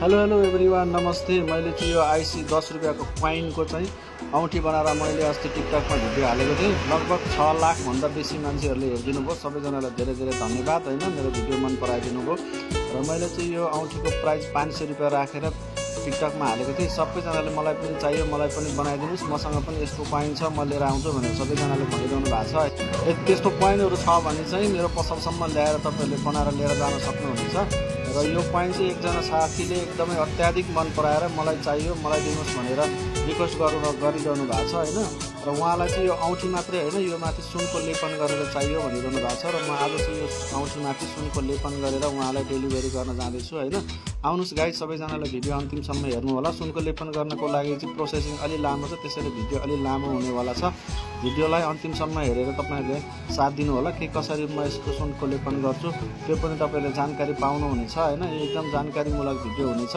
Hello everyone, नमस्ते। मैले चाहिँ यो आइसी 10 रुपियाँको कॉइनको चाहिँ औँठी बनाएर मैले अस्ति टिकटकमा भिडियो हालेको थिएँ। लगभग 6 लाखभन्दा बेसी मान्छेहरूले हेरिदिनु भयो। सबैजनालाई धेरै धेरै धन्यवाद होइन, मेरो भिडियो मन पराइदिनु भयो। र मैले चाहिँ यो औँठीको प्राइस 500 रुपियाँ राखेर टिकटकमा हालेको थिएँ। सबैजनाले मलाई पनि चाहियो, मलाई पनि बनाइदिनुहोस्, मसँग पनि यस्तो कॉइन छ, म लिएर आउँछु भनेर सबैजनाले भनिरहनु भएको छ। त्यस्तो कॉइनहरू छ भने चाहिँ मेरो पसलसम्म ल्याएर तपाईँहरूले बनाएर लिएर जान सक्नुहुनेछ। र यो कॉइन चाहिँ एकजना साथीले एकदमै अत्याधिक मन पराएर मलाई चाहियो, मलाई दिनुहोस् भनेर रिक्वेस्ट गरिरहनु भएको छ होइन। र उहाँलाई चाहिँ यो औँठी मात्रै होइन, यो माथि सुनको लेपन गरेर चाहियो भनिरहनु भएको छ। र म आज चाहिँ यो औँठीमाथि सुनको लेपन गरेर उहाँलाई डेलिभरी गर्न जाँदैछु होइन। आउनुहोस् गाइज, सबैजनाले भिडियो अन्तिमसम्म हेर्नु होला। सुनको लेपन गर्नको लागि चाहिँ प्रोसेसिङ अलि लामो छ, त्यसैले भिडियो अलि लामो हुनेवाला छ। भिडियोलाई अन्तिमसम्म हेरेर तपाईँहरूले साथ दिनु होला। के कसरी म यसको सुनको लेपन गर्छु त्यो पनि तपाईँले जानकारी पाउनुहुनेछ होइन। यो एकदम जानकारीमूलक भिडियो हुनेछ।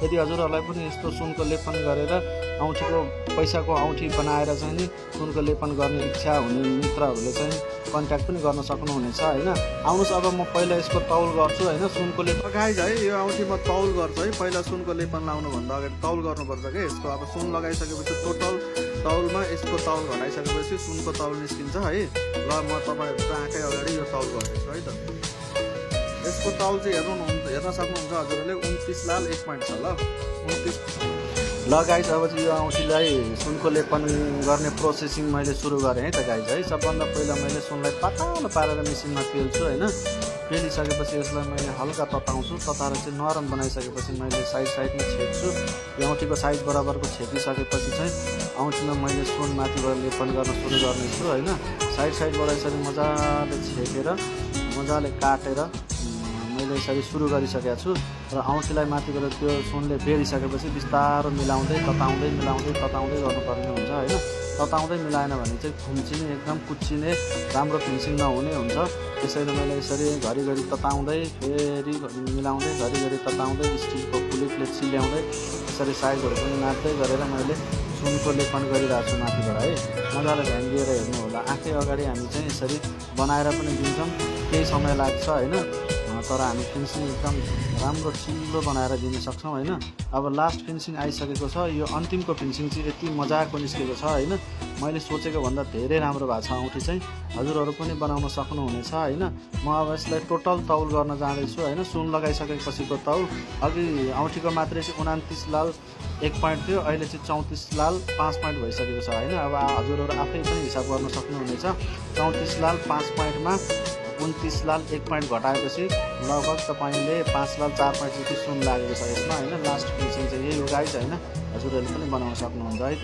यदि हजुरहरूलाई पनि यस्तो सुनको लेपन गरेर औँठीको पैसाको औँठी बनाएर चाहिँ नि सुनको लेपन गर्ने इच्छा हुने मित्रहरूले चाहिँ कन्ट्याक्ट पनि गर्न सक्नुहुनेछ होइन। आउनुहोस्, अब म पहिला यसको तौल गर्छु होइन। सुनको लेपन गाइज है, यो औँठी म तौल गर्छु है। पहिला सुनको लेपन लाउनुभन्दा अगाडि तौल गर्नुपर्छ क्या यसको। अब सुन लगाइसकेपछि टोटल तौलमा यसको तौल घटाइसकेपछि सुनको तौल निस्किन्छ है। ल म तपाईँहरूको आँखै अगाडि यो तौल गर्दैछु है त। यसको तौल चाहिँ हेर्न सक्नुहुन्छ हजुरहरूले। 29 लाल 1 पोइन्ट छ। ल 29। ल गाइज, अब चाहिँ यो औँठीलाई सुनको लेपन गर्ने प्रोसेसिङ मैले सुरु गरेँ है त गाइज है। सबभन्दा पहिला मैले सुनलाई पातलो पारेर मेसिनमा पेल्छु होइन। पेलिसकेपछि यसलाई मैले हल्का तताउँछु। तताएर चाहिँ नरम बनाइसकेपछि मैले साइडमा छेक्छु। यो औँठीको साइज बराबरको छेकिसकेपछि चाहिँ औँठीमा मैले सुन माथिबाट लेपन गर्न सुरु गर्नेछु होइन। साइडबाट यसरी मजाले छेकेर मजाले काटेर मैले यसरी सुरु गरिसकेको छु। र औँठीलाई माथिबाट त्यो सुनले बेरिसकेपछि बिस्तारो मिलाउँदै तताउँदै गर्नुपर्ने हुन्छ होइन। तताउँदै मिलाएन भने चाहिँ खुम्चिने, एकदम कुच्चिने, राम्रो फिनिसिङ नहुने हुन्छ। त्यसैले मैले यसरी घरिघरि तताउँदै फेरि मिलाउँदै घरिघरि तताउँदै स्टिलको कुलिपले चिल्याउँदै यसरी साइजहरू पनि नाप्दै गरेर मैले सुनको लेपन गरिरहेको छु माथिबाट है। मजाले ध्यान दिएर हेर्नु होला। आँखै अगाडि हामी चाहिँ यसरी बनाएर पनि दिन्छौँ, केही समय लाग्छ होइन। तर हामी फिनिसिङ एकदम राम्रो चिल्लो बनाएर दिन सक्छौँ होइन। अब लास्ट फिनिसिङ आइसकेको छ। यो अन्तिमको फिनिसिङ चाहिँ यति मजाको निस्केको छ होइन। मैले सोचेको भन्दा धेरै राम्रो भएको छ औँठी चाहिँ। हजुरहरू पनि बनाउन सक्नुहुनेछ होइन। म अब यसलाई टोटल तौल गर्न जाँदैछु होइन। सुन लगाइसकेपछिको तौल अघि औँठीको मात्रै चाहिँ 29 लाल 1 पोइन्ट थियो, अहिले चाहिँ 34 लाल 5 पोइन्ट भइसकेको छ होइन। अब हजुरहरू आफै पनि हिसाब गर्न सक्नुहुनेछ। 34 लाल 5 पोइन्टमा 29 लाल 1 पोइन्ट घटाएपछि लगभग तपाईँले 5 लाल 4 पोइन्ट जति सुन लागेको छ यसमा होइन। लास्ट फिनिसिङ चाहिँ यही हो गाइज होइन। हजुरहरूले पनि बनाउन सक्नुहुन्छ है त।